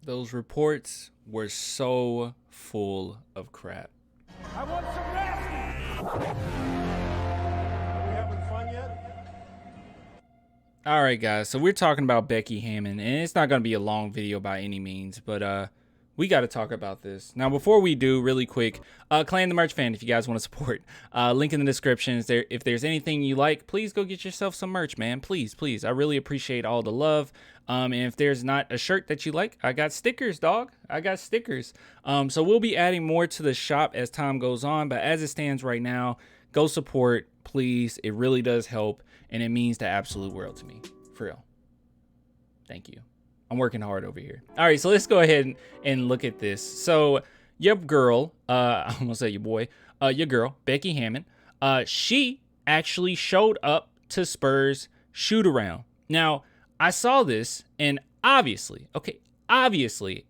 Those reports were so full of crap. I want some nasty. Are we having fun yet? All right, guys. So we're talking about Becky Hammon, and it's not going to be a long video by any means, but we got to talk about this. Now, before we do, really quick, Claim the Merch Fan, if you guys want to support, link in the description. If there's anything you like, please go get yourself some merch, man. Please, please. I really appreciate all the love. And if there's not a shirt that you like, I got stickers, dog. I got stickers. So we'll be adding more to the shop as time goes on, but as it stands right now, go support, please. It really does help, and it means the absolute world to me. For real. Thank you. I'm working hard over here. All right, so let's go ahead and look at this. So your girl, I'm gonna say your boy, your girl, Becky Hammon, she actually showed up to Spurs shoot around. Now, I saw this, and obviously,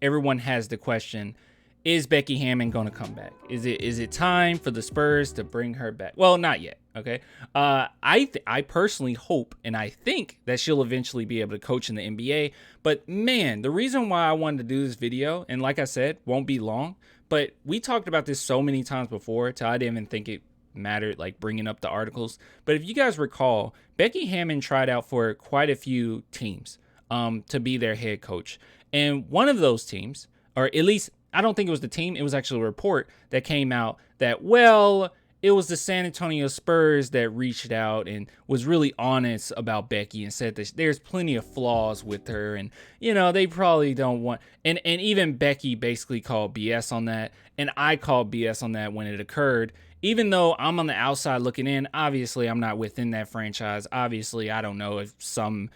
everyone has the question, is Becky Hammon going to come back? Is it time for the Spurs to bring her back? Well, not yet, okay? I personally hope, and I think that she'll eventually be able to coach in the NBA. But, man, the reason why I wanted to do this video, and like I said, won't be long, but we talked about this so many times before, so I didn't even think it mattered, like bringing up the articles. But if you guys recall, Becky Hammon tried out for quite a few teams to be their head coach. And one of those teams, or at least I don't think it was the team, it was actually a report that came out that, well, it was the San Antonio Spurs that reached out and was really honest about Becky and said that there's plenty of flaws with her, and you know, they probably don't want, and even Becky basically called BS on that, and I called BS on that when it occurred. Even though I'm on the outside looking in, obviously I'm not within that franchise. Obviously, I don't know if some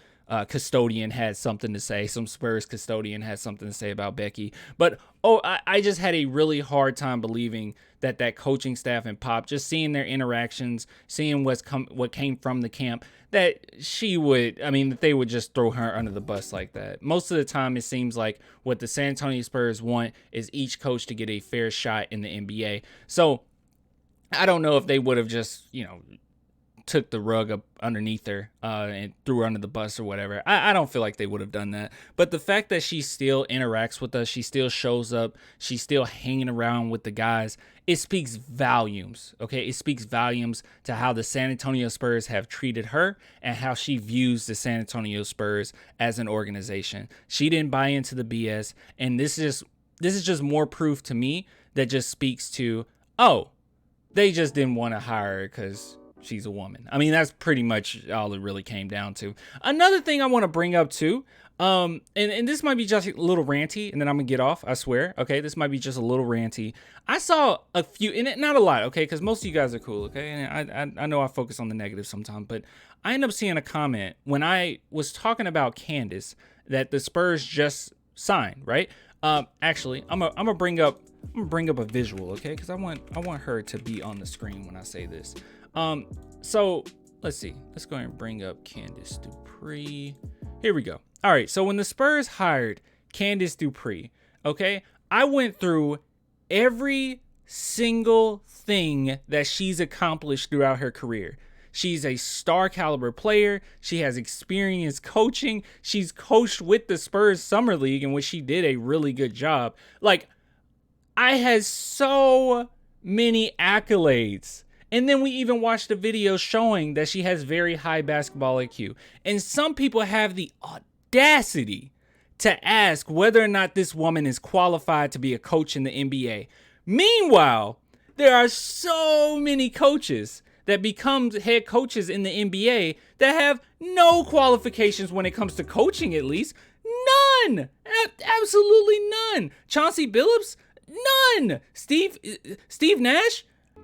custodian had something to say, some Spurs custodian had something to say about Becky. But, I just had a really hard time believing that coaching staff and Pop, just seeing their interactions, seeing what came from the camp, that that they would just throw her under the bus like that. Most of the time, it seems like what the San Antonio Spurs want is each coach to get a fair shot in the NBA. So, I don't know if they would have just, took the rug up underneath her and threw her under the bus or whatever. I don't feel like they would have done that. But the fact that she still interacts with us, she still shows up, she's still hanging around with the guys, it speaks volumes, okay? It speaks volumes to how the San Antonio Spurs have treated her and how she views the San Antonio Spurs as an organization. She didn't buy into the BS, and this is just more proof to me that just speaks to, they just didn't want to hire her because she's a woman. I mean, that's pretty much all it really came down to. Another thing I want to bring up too, and this might be just a little ranty, and then I'm gonna get off, I swear. Okay, this might be just a little ranty. I saw a few, and not a lot, okay, because most of you guys are cool, okay, and I know I focus on the negative sometimes, but I ended up seeing a comment when I was talking about Candace that the Spurs just signed, right? Actually, I'm gonna bring up a visual, okay? Because I want her to be on the screen when I say this. So let's see. Let's go ahead and bring up Candace Dupree. Here we go. All right. So when the Spurs hired Candace Dupree, okay, I went through every single thing that she's accomplished throughout her career. She's a star caliber player. She has experience coaching. She's coached with the Spurs Summer League, in which she did a really good job. Like, I had so many accolades. And then we even watched a video showing that she has very high basketball IQ. And some people have the audacity to ask whether or not this woman is qualified to be a coach in the NBA. Meanwhile, there are so many coaches that become head coaches in the NBA that have no qualifications when it comes to coaching, at least. None. Absolutely none. Chauncey Billups? None. Steve Nash?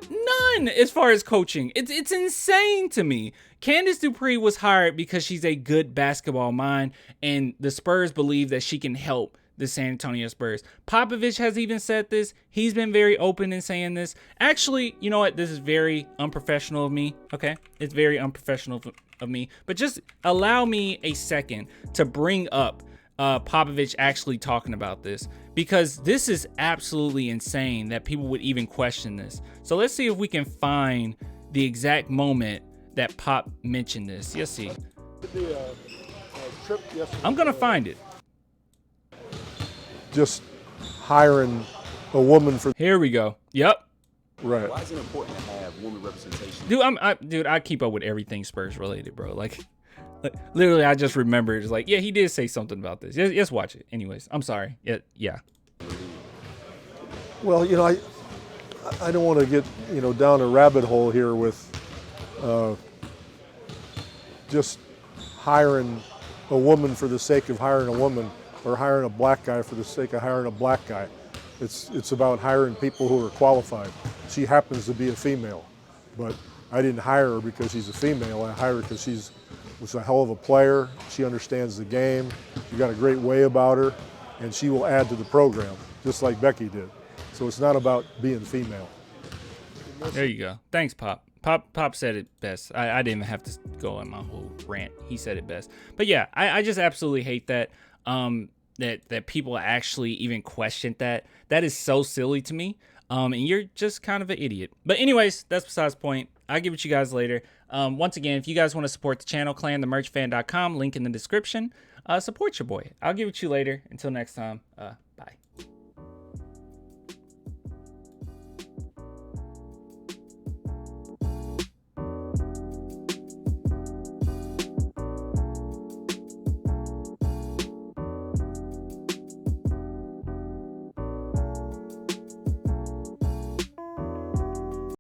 None as far as coaching. It's insane to me. Candace Dupree was hired because she's a good basketball mind, and the Spurs believe that she can help the San Antonio Spurs. Popovich has even said this. He's been very open in saying this. Actually, you know what? This is very unprofessional of me, okay? It's very unprofessional of me. But just allow me a second to bring up Popovich actually talking about this, because this is absolutely insane that people would even question this. So let's see if we can find the exact moment that Pop mentioned this. Let's see. I'm I'm gonna find it. just hiring a woman for. Here we go. Yep. Right. Why is it important to have woman representation? Dude, I keep up with everything Spurs related, bro. Like literally, I just remembered. It's like, yeah, he did say something about this. Just watch it. Anyways, I'm sorry. Yeah. Well, you know, I don't want to get, you know, down a rabbit hole here with just hiring a woman for the sake of hiring a woman, or hiring a black guy for the sake of hiring a black guy. It's about hiring people who are qualified. She happens to be a female, but I didn't hire her because she's a female. I hired her because she's a hell of a player. She understands the game. She got a great way about her, and she will add to the program, just like Becky did. So it's not about being female. There you go. Thanks, Pop. Pop said it best. I didn't even have to go on my whole rant. He said it best. But yeah, I just absolutely hate that. That people actually even questioned that. That is so silly to me. And you're just kind of an idiot. But anyways, that's besides the point. I'll give it to you guys later. Once again, if you guys want to support the channel, clanthemerchfan.com, link in the description. Support your boy. I'll give it to you later. Until next time, bye.